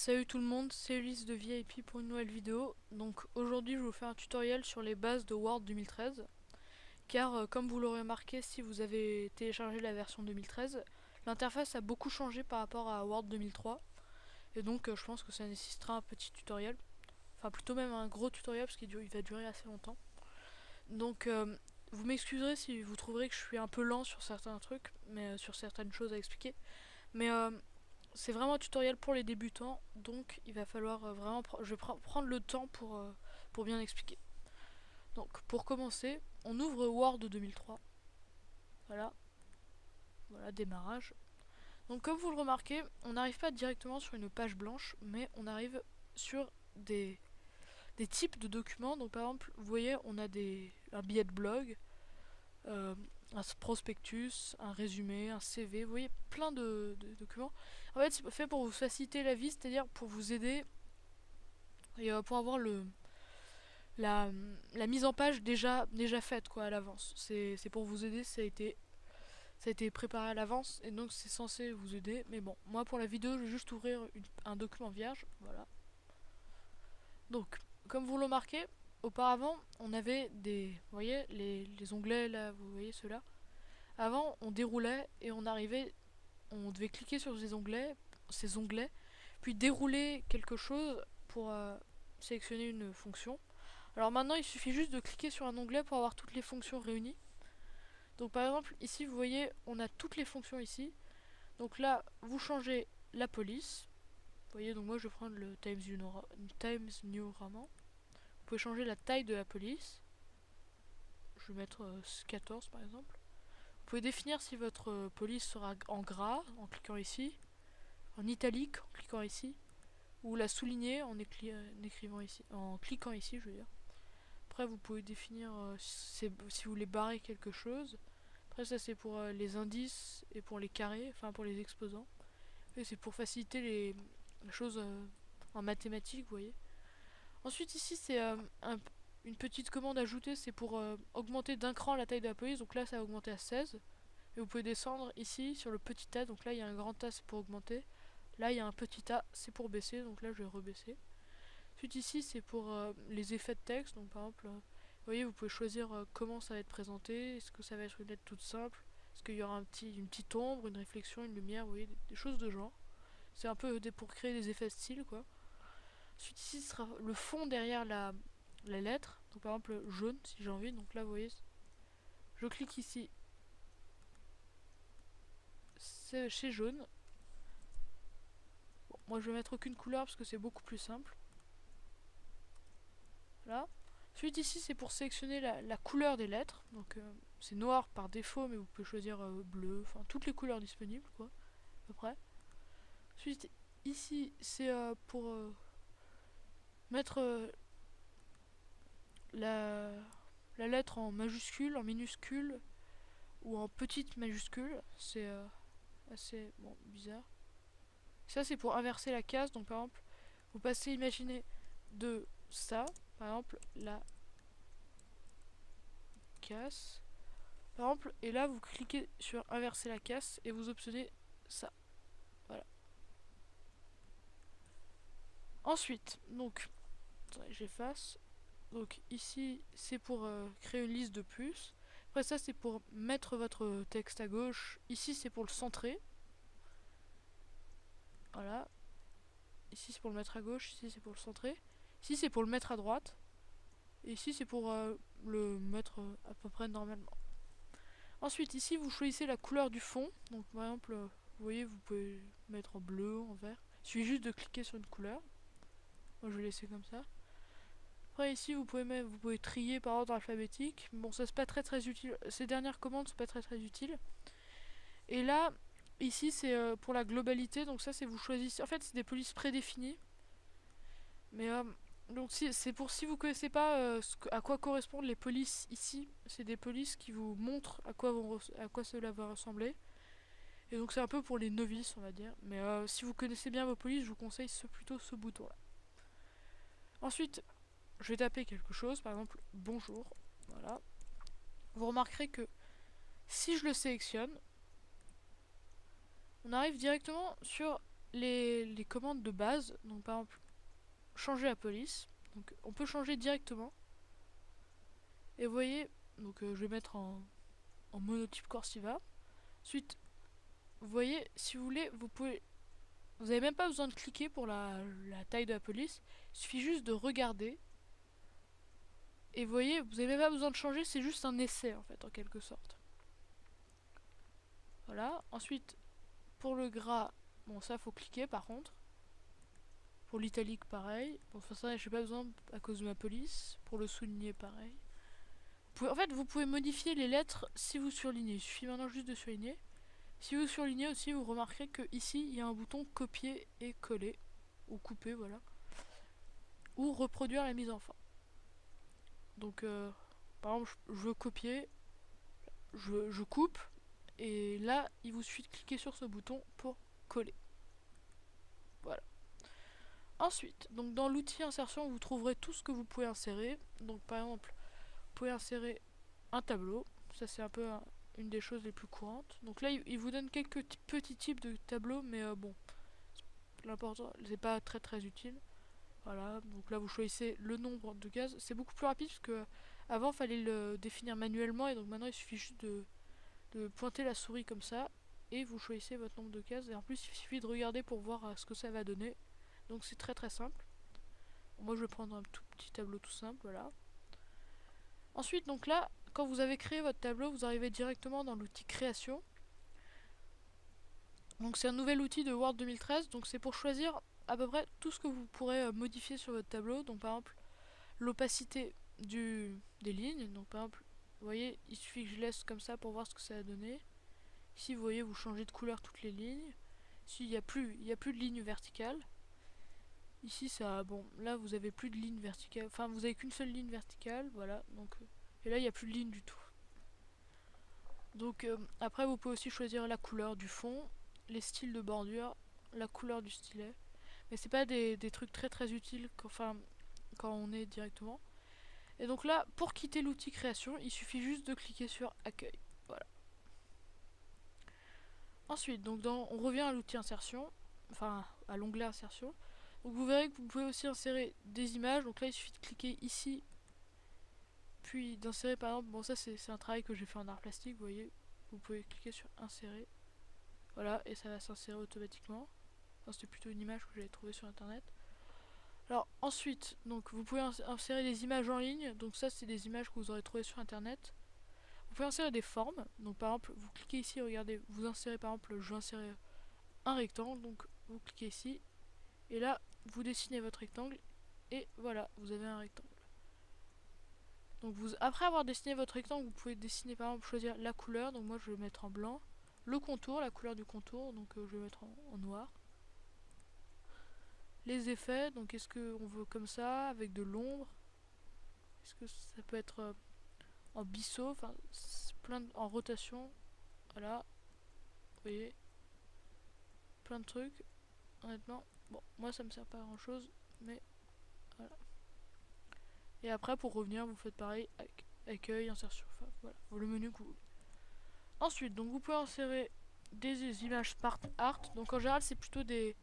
Salut tout le monde, c'est Ulysse de VIP pour une nouvelle vidéo. Donc aujourd'hui je vais vous faire un tutoriel sur les bases de Word 2013. Car comme vous l'aurez remarqué si vous avez téléchargé la version 2013, l'interface a beaucoup changé par rapport à Word 2003. Et donc je pense que ça nécessitera un petit tutoriel. Enfin plutôt même un gros tutoriel parce qu'il va durer assez longtemps. Donc vous m'excuserez si vous trouverez que je suis un peu lent sur certains trucs, mais sur certaines choses à expliquer. Mais c'est vraiment un tutoriel pour les débutants, donc il va falloir vraiment, je vais prendre le temps pour bien expliquer. Donc pour commencer, on ouvre Word 2003. Voilà, voilà démarrage. Donc comme vous le remarquez, on n'arrive pas directement sur une page blanche, mais on arrive sur des types de documents. Donc par exemple, vous voyez, on a un billet de blog, euh, un prospectus, un résumé, un CV, vous voyez, plein de documents. En fait, c'est fait pour vous faciliter la vie, c'est-à-dire pour vous aider et pour avoir la, la mise en page déjà faite quoi à l'avance. C'est pour vous aider, ça a été préparé à l'avance et donc c'est censé vous aider. Mais bon, moi pour la vidéo, je vais juste ouvrir un document vierge, voilà. Donc, comme vous le remarquez, auparavant, on avait vous voyez, les onglets là, vous voyez ceux-là. Avant, on déroulait et on devait cliquer sur ces onglets, puis dérouler quelque chose pour sélectionner une fonction. Alors maintenant, il suffit juste de cliquer sur un onglet pour avoir toutes les fonctions réunies. Donc par exemple, ici, vous voyez, on a toutes les fonctions ici. Donc là, vous changez la police. Vous voyez, donc moi, je vais prendre le Times New Roman. Vous pouvez changer la taille de la police. Je vais mettre 14 par exemple. Vous pouvez définir si votre police sera en gras en cliquant ici, en italique en cliquant ici, ou la souligner en cliquant ici, je veux dire. Après, vous pouvez définir si vous voulez barrer quelque chose. Après, ça c'est pour les indices et pour les carrés, enfin pour les exposants. Et c'est pour faciliter les choses en mathématiques, vous voyez. Ensuite, ici, c'est une petite commande ajoutée, c'est pour augmenter d'un cran la taille de la police. Donc là, ça a augmenté à 16. Et vous pouvez descendre ici sur le petit A. Donc là, il y a un grand A, c'est pour augmenter. Là, il y a un petit A, c'est pour baisser. Donc là, je vais rebaisser. Ensuite, ici, c'est pour les effets de texte. Donc par exemple, vous voyez, vous pouvez choisir comment ça va être présenté. Est-ce que ça va être une lettre toute simple? Est-ce qu'il y aura une petite ombre, une réflexion, une lumière? Vous voyez, des choses de genre. C'est un peu pour créer des effets de style, quoi. Ensuite, ici, ce sera le fond derrière la lettre. Donc par exemple, jaune, si j'ai envie. Donc là, vous voyez, je clique ici. C'est chez jaune. Bon, moi, je vais mettre aucune couleur parce que c'est beaucoup plus simple. Là. Ensuite ici c'est pour sélectionner la couleur des lettres. Donc c'est noir par défaut mais vous pouvez choisir bleu, enfin toutes les couleurs disponibles quoi, à peu près. Ensuite ici c'est pour mettre la, la lettre en majuscule, en minuscule ou en petite majuscule. C'est assez bon, bizarre. Ça c'est pour inverser la case. Donc par exemple vous passez, imaginez, de ça, par exemple la casse. Par exemple, et là vous cliquez sur inverser la casse et vous obtenez ça. Voilà. Ensuite, donc, attendez, j'efface. Donc ici, c'est pour créer une liste de puces. Après ça, c'est pour mettre votre texte à gauche. Ici, c'est pour le centrer. Voilà. Ici, c'est pour le mettre à gauche. Ici, c'est pour le centrer. Ici, c'est pour le mettre à droite. Et ici, c'est pour le mettre à peu près normalement. Ensuite, ici, vous choisissez la couleur du fond. Donc, par exemple, vous voyez, vous pouvez mettre en bleu, en vert. Il suffit juste de cliquer sur une couleur. Moi, je vais laisser comme ça. Après, ici, vous pouvez trier par ordre alphabétique. Bon, ça, c'est pas très utile. Ces dernières commandes sont pas très utiles. Et là, ici, c'est pour la globalité. Donc, ça, c'est vous choisissez. En fait, c'est des polices prédéfinies. Mais donc c'est pour si vous connaissez pas à quoi correspondent les polices ici, c'est des polices qui vous montrent à quoi cela va ressembler. Et donc c'est un peu pour les novices on va dire. Mais si vous connaissez bien vos polices, je vous conseille plutôt ce bouton là. Ensuite, je vais taper quelque chose, par exemple bonjour. Voilà. Vous remarquerez que si je le sélectionne, on arrive directement sur les commandes de base, donc par exemple changer la police, donc on peut changer directement. Et vous voyez, donc je vais mettre en monotype Corsiva. Ensuite, vous voyez, si vous voulez, vous n'avez même pas besoin de cliquer pour la taille de la police. Il suffit juste de regarder. Et vous voyez, vous n'avez même pas besoin de changer, c'est juste un essai en fait, en quelque sorte. Voilà. Ensuite, pour le gras, bon ça faut cliquer par contre. Pour l'italique pareil. Bon ça j'ai pas besoin à cause de ma police. Pour le souligner pareil. En fait vous pouvez modifier les lettres si vous surlignez. Il suffit maintenant juste de surligner. Si vous surlignez aussi, vous remarquerez que ici il y a un bouton copier et coller. Ou couper, voilà. Ou reproduire la mise en forme. Donc par exemple je veux copier, je coupe. Et là il vous suffit de cliquer sur ce bouton pour coller. Voilà. Ensuite, donc dans l'outil insertion, vous trouverez tout ce que vous pouvez insérer. Donc par exemple, vous pouvez insérer un tableau. Ça c'est un peu une des choses les plus courantes. Donc là, il vous donne quelques petits types de tableaux, mais bon, l'important, c'est pas très utile. Voilà, donc là vous choisissez le nombre de cases. C'est beaucoup plus rapide parce que avant, il fallait le définir manuellement et donc maintenant il suffit juste de pointer la souris comme ça et vous choisissez votre nombre de cases. Et en plus, il suffit de regarder pour voir ce que ça va donner. Donc c'est très simple. Moi je vais prendre un tout petit tableau tout simple, voilà. Ensuite, donc là, quand vous avez créé votre tableau, vous arrivez directement dans l'outil création. Donc c'est un nouvel outil de Word 2013, donc c'est pour choisir à peu près tout ce que vous pourrez modifier sur votre tableau. Donc par exemple, l'opacité des lignes. Donc par exemple, vous voyez, il suffit que je laisse comme ça pour voir ce que ça va donner. Ici, vous voyez, vous changez de couleur toutes les lignes. Ici, il n'y a plus de ligne verticale. Ici ça, bon, là vous avez plus de ligne verticale, enfin vous avez qu'une seule ligne verticale, voilà, donc et là il n'y a plus de ligne du tout. Donc après vous pouvez aussi choisir la couleur du fond, les styles de bordure, la couleur du stylet, mais c'est pas des trucs très utiles quand on est directement. Et donc là, pour quitter l'outil création, il suffit juste de cliquer sur accueil, voilà. Ensuite, donc on revient à l'outil insertion, enfin à l'onglet insertion. Donc vous verrez que vous pouvez aussi insérer des images. Donc là il suffit de cliquer ici, puis d'insérer par exemple, bon ça c'est un travail que j'ai fait en art plastique, vous voyez, vous pouvez cliquer sur insérer, voilà, et ça va s'insérer automatiquement. Enfin, c'était plutôt une image que j'avais trouvée sur internet. Alors ensuite, donc vous pouvez insérer des images en ligne. Donc ça c'est des images que vous aurez trouvées sur internet. Vous pouvez insérer des formes. Donc par exemple vous cliquez ici, regardez, vous insérez par exemple, je vais insérer un rectangle, donc vous cliquez ici et là vous dessinez votre rectangle et voilà, vous avez un rectangle. Donc après avoir dessiné votre rectangle, vous pouvez dessiner par exemple, choisir la couleur. Donc moi je vais mettre en blanc. Le contour, la couleur du contour, donc je vais mettre en noir. Les effets, donc est-ce qu'on veut comme ça, avec de l'ombre? Est-ce que ça peut être en biseau, enfin en rotation, voilà, vous voyez, plein de trucs, honnêtement, bon, moi ça me sert pas à grand chose, mais voilà. Et après pour revenir, vous faites pareil, avec accueil, insertion, enfin voilà, le menu que vous voulez. Ensuite, donc vous pouvez insérer des images Smart Art, donc en général c'est plutôt des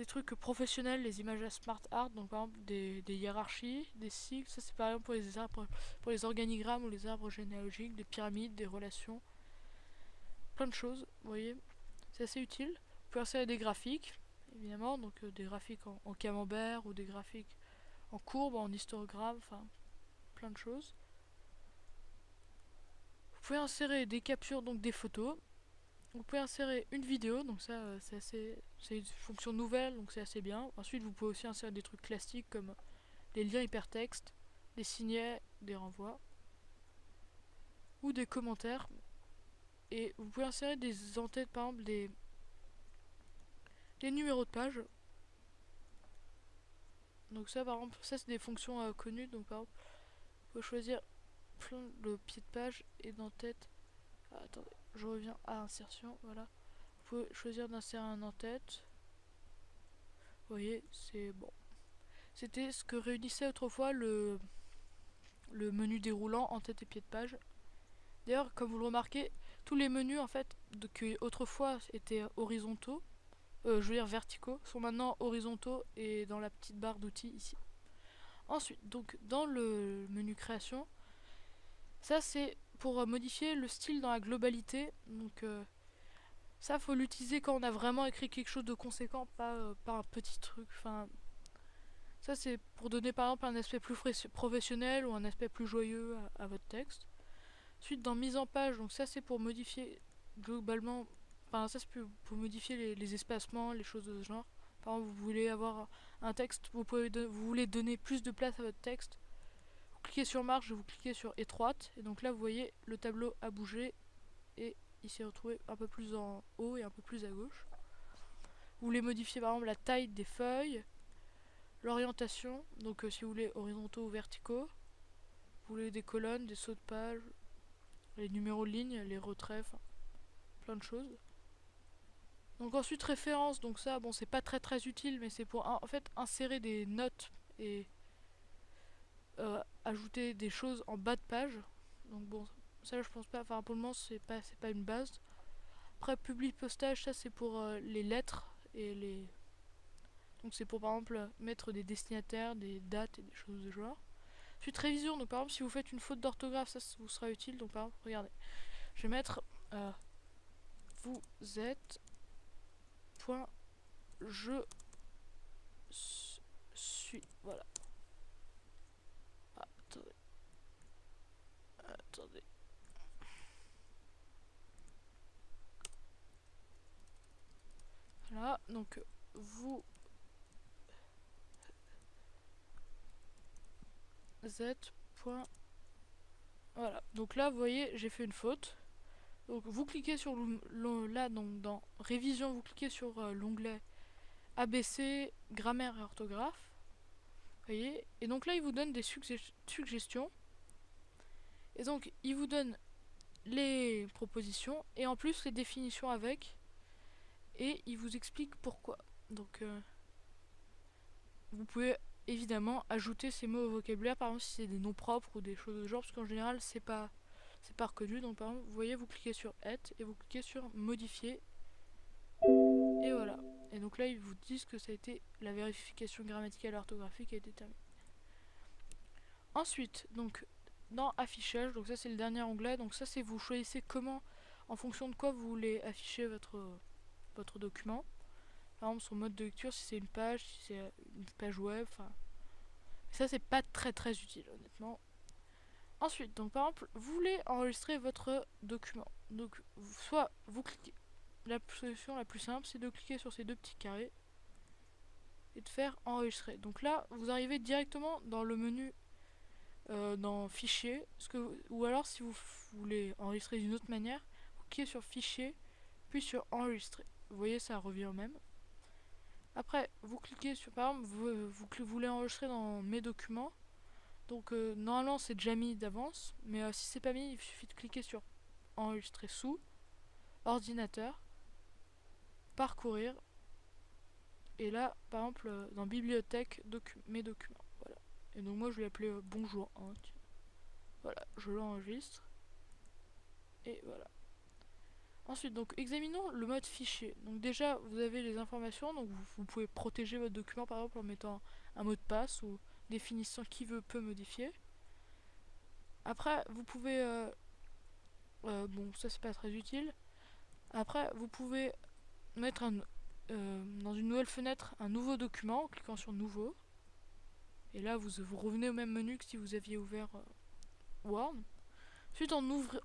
trucs professionnels, les images à Smart Art, donc par exemple des hiérarchies, des cycles, ça c'est par exemple pour les organigrammes ou les arbres généalogiques, des pyramides, des relations, plein de choses, vous voyez, c'est assez utile. Vous pouvez insérer des graphiques, évidemment, donc des graphiques en camembert ou des graphiques en courbe, en histogramme, enfin plein de choses. Vous pouvez insérer des captures, donc des photos. Vous pouvez insérer une vidéo, donc ça c'est une fonction nouvelle, donc c'est assez bien. Ensuite vous pouvez aussi insérer des trucs classiques comme des liens hypertextes, des signets, des renvois ou des commentaires. Et vous pouvez insérer des en-têtes, par exemple des numéros de page. Donc ça par exemple, ça c'est des fonctions connues, donc par exemple vous pouvez choisir le pied de page et d'en-tête. Ah, attendez, je reviens à insertion, voilà. Vous pouvez choisir d'insérer un en-tête. Vous voyez, c'est bon. C'était ce que réunissait autrefois le menu déroulant en tête et pied de page. D'ailleurs, comme vous le remarquez, tous les menus en fait qui autrefois étaient horizontaux, je veux dire verticaux, sont maintenant horizontaux et dans la petite barre d'outils ici. Ensuite, donc dans le menu création, ça c'est pour modifier le style dans la globalité. Donc ça faut l'utiliser quand on a vraiment écrit quelque chose de conséquent, pas un petit truc. Enfin, ça c'est pour donner par exemple un aspect plus professionnel ou un aspect plus joyeux à votre texte. Ensuite dans mise en page, donc ça c'est pour modifier globalement, enfin ça c'est pour modifier les espacements, les choses de ce genre. Par exemple vous voulez avoir un texte, vous voulez donner plus de place à votre texte. Vous cliquez sur marge, vous cliquez sur étroite, et donc là vous voyez le tableau a bougé et il s'est retrouvé un peu plus en haut et un peu plus à gauche. Vous voulez modifier par exemple la taille des feuilles, l'orientation, donc si vous voulez horizontaux ou verticaux, vous voulez des colonnes, des sauts de page, les numéros de ligne, les retraits, enfin plein de choses. Donc ensuite référence, donc ça bon c'est pas très utile mais c'est pour en fait insérer des notes et ajouter des choses en bas de page. Donc bon ça je pense pas, enfin pour le moment c'est pas une base. Après public postage ça c'est pour les lettres et les... Donc c'est pour par exemple mettre des destinataires, des dates et des choses de genre. Ensuite révision, donc par exemple si vous faites une faute d'orthographe ça vous sera utile. Donc par exemple regardez, je vais mettre vous êtes point je suis, voilà. Ah, attendez. Voilà, donc vous êtes point... Voilà, donc là vous voyez j'ai fait une faute. Donc vous cliquez sur là donc dans révision, vous cliquez sur l'onglet ABC, grammaire et orthographe. Vous voyez, et donc là il vous donne des suggestions. Et donc il vous donne les propositions et en plus les définitions avec. Et il vous explique pourquoi. Donc vous pouvez évidemment ajouter ces mots au vocabulaire, par exemple si c'est des noms propres ou des choses de genre, parce qu'en général c'est pas reconnu. Donc par exemple vous voyez, vous cliquez sur add et vous cliquez sur modifier et voilà. Et donc là ils vous disent que ça a été la vérification grammaticale et orthographique a été terminée. Ensuite donc dans affichage, donc ça c'est le dernier onglet, donc ça c'est vous choisissez comment, en fonction de quoi vous voulez afficher votre document. Par exemple son mode de lecture, si c'est une page, si c'est une page web, enfin ça c'est pas très utile honnêtement. Ensuite, donc par exemple, vous voulez enregistrer votre document. Donc soit vous cliquez, la solution la plus simple c'est de cliquer sur ces deux petits carrés et de faire enregistrer. Donc là vous arrivez directement dans le menu dans fichier, ou alors si vous voulez enregistrer d'une autre manière, vous cliquez sur fichier puis sur enregistrer. Vous voyez ça revient au même. Après vous cliquez sur, par exemple vous voulez enregistrer dans mes documents. Donc normalement c'est déjà mis d'avance, mais si c'est pas mis, il suffit de cliquer sur enregistrer sous, ordinateur, parcourir, et là par exemple dans bibliothèque, mes documents. Voilà. Et donc moi je vais l'appeler bonjour 1. Voilà, je l'enregistre. Et voilà. Ensuite, donc examinons le mode fichier. Donc déjà vous avez les informations, donc vous pouvez protéger votre document par exemple en mettant un mot de passe ou définissant qui peut modifier. Après vous pouvez bon ça c'est pas très utile. Après vous pouvez mettre dans une nouvelle fenêtre un nouveau document en cliquant sur nouveau. Et là vous revenez au même menu que si vous aviez ouvert Word. Ensuite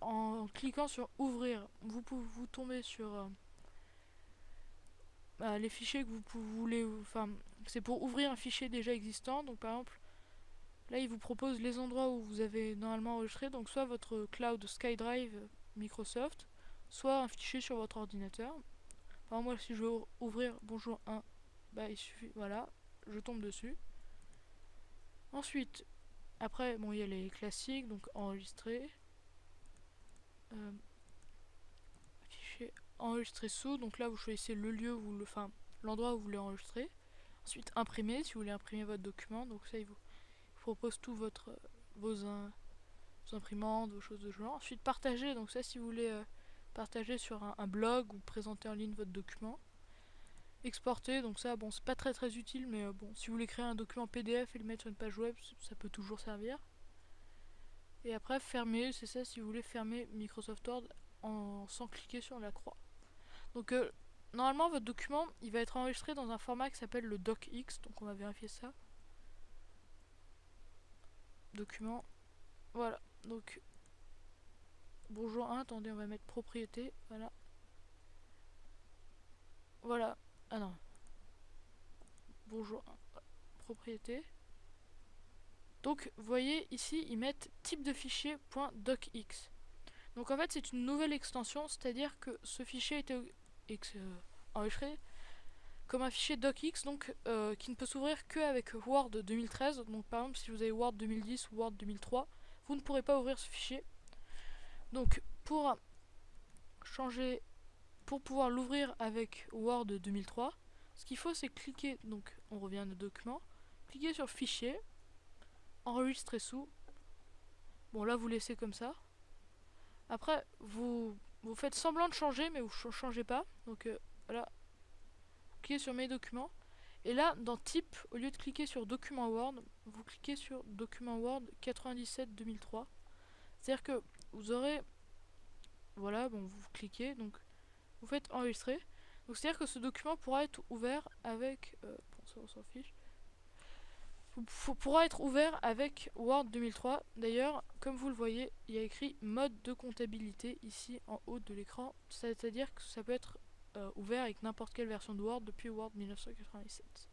en cliquant sur ouvrir, vous tombez sur les fichiers que vous voulez, enfin c'est pour ouvrir un fichier déjà existant. Donc par exemple là il vous propose les endroits où vous avez normalement enregistré, donc soit votre cloud SkyDrive Microsoft, soit un fichier sur votre ordinateur. Par exemple moi si je veux ouvrir bonjour 1, bah il suffit, voilà, je tombe dessus. Ensuite après bon il y a les classiques, donc enregistrer, fichier enregistrer sous, donc là vous choisissez le lieu où l'endroit où vous voulez enregistrer. Ensuite imprimer si vous voulez imprimer votre document, donc ça il vous propose tout vos imprimantes, vos choses de genre. Ensuite partager, donc ça si vous voulez partager sur un blog ou présenter en ligne votre document. exporter. Donc ça, bon, c'est pas très utile, mais bon, si vous voulez créer un document PDF et le mettre sur une page web, ça peut toujours servir. Et après, fermer, c'est ça si vous voulez fermer Microsoft Word sans cliquer sur la croix. Donc normalement, votre document, il va être enregistré dans un format qui s'appelle le docx. Donc on va vérifier ça. Document. Voilà. Donc bonjour 1, attendez, on va mettre propriété. Voilà. Voilà. Ah non. Bonjour 1. Propriété. Donc vous voyez ici, ils mettent type de fichier .docx. Donc en fait, c'est une nouvelle extension, c'est-à-dire que ce fichier était enregistré comme un fichier docx, donc qui ne peut s'ouvrir qu'avec Word 2013. Donc par exemple, si vous avez Word 2010 ou Word 2003, vous ne pourrez pas ouvrir ce fichier. Donc pour changer, pour pouvoir l'ouvrir avec Word 2003, ce qu'il faut, c'est cliquer, donc on revient à nos documents, cliquer sur fichier, enregistrer sous. Bon là vous laissez comme ça. Après vous faites semblant de changer, mais vous ne changez pas. Donc voilà, cliquez sur mes documents. Et là, dans type, au lieu de cliquer sur document Word, vous cliquez sur document Word 97-2003. C'est-à-dire que vous aurez, voilà, bon, vous cliquez, donc vous faites enregistrer. Donc c'est-à-dire que ce document pourra être ouvert avec, bon ça on s'en fiche, pourra être ouvert avec Word 2003. D'ailleurs, comme vous le voyez, il y a écrit mode de comptabilité ici en haut de l'écran. C'est-à-dire que ça peut être ouvert avec n'importe quelle version de Word depuis Word 1997.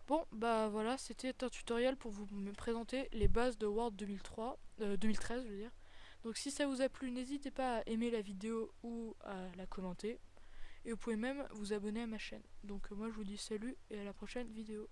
Bon, bah voilà, c'était un tutoriel pour vous présenter les bases de Word 2013, je veux dire. Donc si ça vous a plu, n'hésitez pas à aimer la vidéo ou à la commenter. Et vous pouvez même vous abonner à ma chaîne. Donc moi je vous dis salut et à la prochaine vidéo.